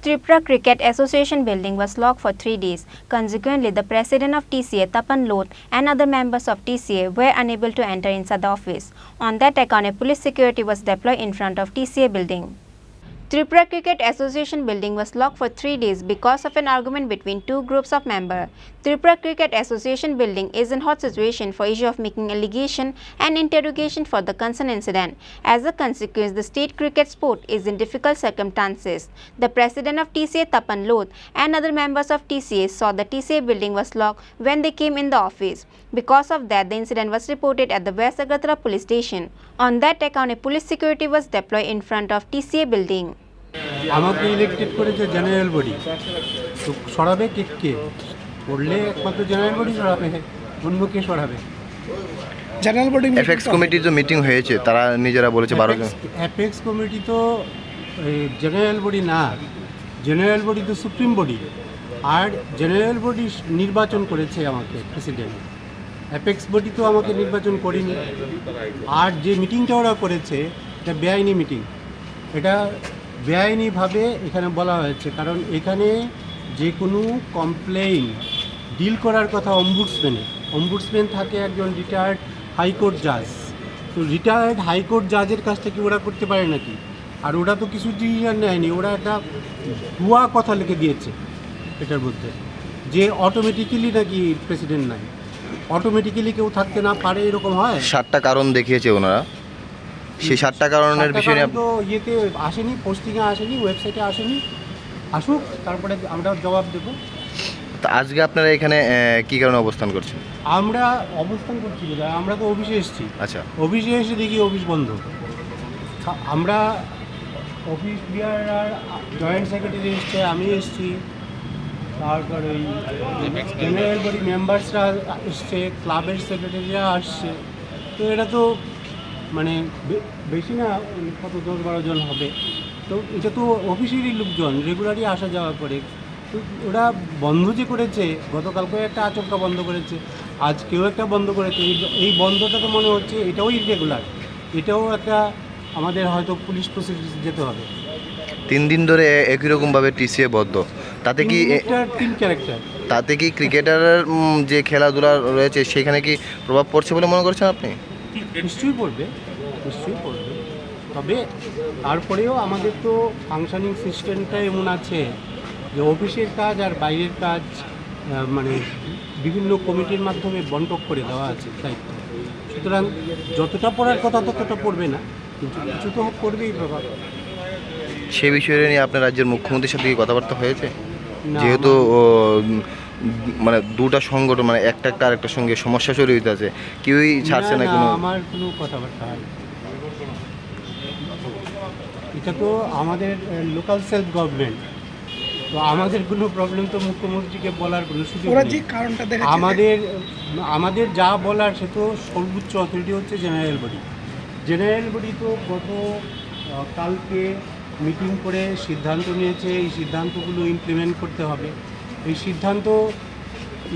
Tripura Cricket Association building was locked for 3 days. Consequently, the president of TCA, Tapan Loth, and other members of TCA were unable to enter inside the office. On that account, a police security was deployed in front of TCA building. Tripura Cricket Association building was locked for 3 days because of an argument between two groups of members. Tripura Cricket Association building is in hot situation for issue of making allegation and interrogation for the concerned incident. As a consequence, the state cricket sport is in difficult circumstances. The president of TCA, Tapan Loth, and other members of TCA saw the TCA building was locked when they came in the office. Because of that, the incident was reported at the West Agartala police station. On that account, a police security was deployed in front of TCA building. আমাকে elected করেছে general body, তো সরাবে কে করলে একমাত্র general body সরাবে, অন্য কে সরাবে? General body FX কমিটির যে meeting হয়েছে তারা নিজেরা বলেছে 12 জন। এফএক্স কমিটি তো জেনারেল বডি না, জেনারেল বডি তো সুপ্রিম বডি, আর জেনারেল বডি নির্বাচন করেছে আমাকে প্রেসিডেন্ট। এফএক্স বডি তো আমাকে নির্বাচন করেনি। আর যে মিটিংটা ওরা করেছে এটা বেআইনি মিটিং, এটা বেআইনিভাবে এখানে বলা হয়েছে, কারণ এখানে যে কোনো কমপ্লেইন ডিল করার কথা অম্বুডসম্যান থাকে একজন রিটায়ার্ড হাইকোর্ট জাজ, তো রিটায়ার্ড হাইকোর্ট জাজের কাছ থেকে ওরা করতে পারে নাকি? আর ওরা তো কিছু ডিসিশন নেয়নি, ওরা একটা ভুয়া কথা লিখে দিয়েছে এটার মধ্যে, যে অটোমেটিক্যালি নাকি প্রেসিডেন্ট নাই, অটোমেটিক্যালি কেউ থাকতে না পারে, এরকম হয়। 7টা কারণ দেখিয়েছে ওনারা, সেই 7টা কারণের বিষয়ে তো ইয়েতে আসেনি, পোস্টিংয়ে আসেনি, ওয়েবসাইটে আসেনি, আসুক তারপরে আমরা জবাব দেবো। তো আজকে আপনারা এখানে কী কারণে অবস্থান করছেন? আমরা অবস্থান করছি, আমরা তো অফিসে এসেছি। আচ্ছা, অফিসে এসে দেখি অফিস বন্ধ। আমরা অফিস বিয়ার জয়েন্ট সেক্রেটারি এসছে, আমি এসেছি, তারপরে ওই জেনারেল বডি মেম্বার্সরা এসছে, ক্লাবের সেক্রেটারিরা আসছে, তো এটা তো মানে বেশি না, কত 10-12 জন হবে, তো এটা তো অফিসেরই লোকজন রেগুলারই আসা যাওয়া করে, তো ওরা বন্ধ যে করেছে, গতকালকেও একটা আচমকা বন্ধ করেছে, আজকেও একটা বন্ধ করেছে। এই বন্ধটা তো মনে হচ্ছে এটাও ইরেগুলার, এটাও একটা আমাদের হয়তো পুলিশ প্রসিডিউর যেতে হবে। 3 দিন ধরে একই রকমভাবে টিসিএ বদ্ধ, তাতে কি টিম ক্যারেক্টার, তাতে কি ক্রিকেটারের যে খেলাধুলা রয়েছে সেখানে কি প্রভাব পড়ছে বলে মনে করছেন আপনি? নিশ্চয়ই পড়বে, তবে তারপরেও আমাদের তো ফাংশনিং সিস্টেমটা এমন আছে যে অফিসের কাজ আর বাইরের কাজ মানে বিভিন্ন কমিটির মাধ্যমে বন্টন করে দেওয়া আছে দায়িত্ব, সুতরাং যতটা পড়ার কথা ততটা পড়বে না, কিন্তু কিছু তো পড়বেই প্রভাব। সেই বিষয়ে নিয়ে আপনার রাজ্যের মুখ্যমন্ত্রীর সাথে কি কথাবার্তা হয়েছে? যেহেতু মানে দুটা সংগঠন, মানে একটা আরেকটার সঙ্গে সমস্যা জড়িত আছে, কেউই ছাড়ছে না কোনো? আমার কোনো কথাবার্তা হয়, এটা তো আমাদের লোকাল সেলফ গভর্নমেন্ট, তো আমাদের কোনো প্রবলেম তো মুখ্যমন্ত্রীকে বলার কোনো সুযোগ নেই। আমাদের যা বলার সে তো সর্বোচ্চ অথরিটি হচ্ছে জেনারেল বডি তো গত কালকে মিটিং করে সিদ্ধান্ত নিয়েছে, এই সিদ্ধান্তগুলো ইমপ্লিমেন্ট করতে হবে। এই সিদ্ধান্ত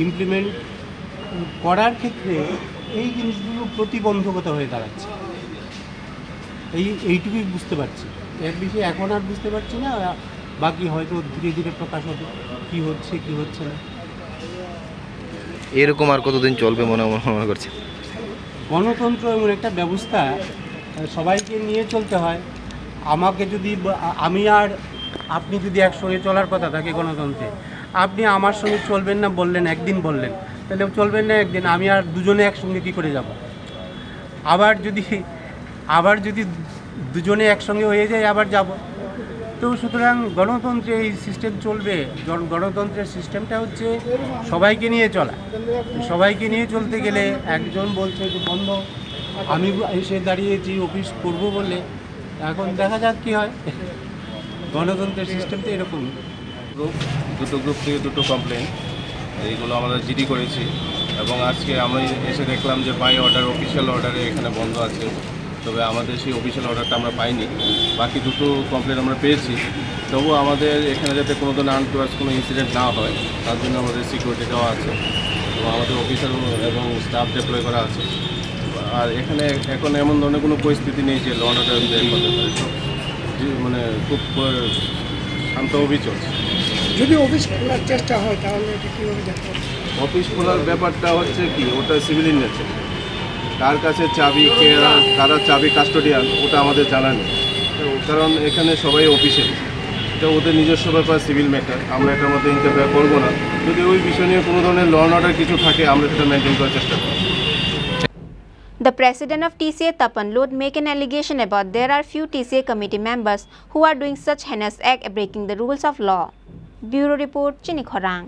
ইমপ্লিমেন্ট করার ক্ষেত্রে এই জিনিসগুলো প্রতিবন্ধকতা হয়ে দাঁড়াচ্ছে, এইটুকুই বুঝতে পারছি, এর বেশি এখন আর বুঝতে পারছি না, বাকি হয়তো ধীরে ধীরে প্রকাশ হবে কী হচ্ছে কী হচ্ছে না। এরকম আর কতদিন চলবে মনে করছে? গণতন্ত্র এমন একটা ব্যবস্থা, সবাইকে নিয়ে চলতে হয়। আমাকে যদি আমি আর আপনি যদি একসঙ্গে চলার কথা থাকে গণতন্ত্রে, আপনি আমার সঙ্গে চলবেন না বললেন, একদিন বললেন, তাহলে চলবেন না একদিন, আমি আর দুজনে একসঙ্গে কী করে যাব? আবার যদি দুজনে একসঙ্গে হয়ে যায় আবার যাব, তো সুতরাং গণতন্ত্রে এই সিস্টেম চলবে। গণতন্ত্রের সিস্টেমটা হচ্ছে সবাইকে নিয়ে চলা, সবাইকে নিয়ে চলতে গেলে একজন বলছে যে বন্ধ, আমি এসে দাঁড়িয়েছি অফিস করবো বলে, এখন দেখা যাক কী হয়। গণতন্ত্রের সিস্টেমটা এরকম। দুটো গ্রুপ থেকে দুটো কমপ্লেন, এইগুলো আমরা জিডি করেছি, এবং আজকে আমরা এসে দেখলাম যে বাই অর্ডার, অফিসিয়াল অর্ডারে এখানে বন্ধ আছে, তবে আমাদের সেই অফিসিয়াল অর্ডারটা আমরা পাইনি। বাকি দুটো কমপ্লেন আমরা পেয়েছি, তবুও আমাদের এখানে যাতে কোনো ধরনের আনটুয়ার্স কোনো ইনসিডেন্ট না হয় তার জন্য আমাদের সিকিউরিটি দেওয়া আছে, এবং আমাদের অফিসার এবং স্টাফ ডিপ্লয় করা আছে। আর এখানে এখন এমন ধরনের কোনো পরিস্থিতি নেই যে ল অ্যান্ড অর্ডার ব্রেক হতে পারে, মানে খুব শান্তভাবেই চলছে। যদি অফিস খোলার চেষ্টা হয় তাহলে এটা কীভাবে দেখতে? অফিস খোলার ব্যাপারটা হচ্ছে কি, ওটা সিভিল নেচার, কার কাছে চাবি, কারা চাবি কাস্টোডিয়ান, ওটা আমাদের জানা নেই। তো কারণ এখানে সবাই অফিসিয়াল, এটা ওদের নিজস্ব ব্যাপার, সিভিল ম্যাটার, আমরা এটার মধ্যে ইন্টারফেয়ার করবো না। যদি ওই বিষয় নিয়ে কোনো ধরনের ল অ্যান্ড অর্ডার কিছু থাকে, আমরা সেটা মেনটেন করার চেষ্টা করব। The president of TCA Tapan Lod make an allegation about there are few TCA committee members who are doing such heinous act breaking the rules of law. Bureau report, Chini Khorang.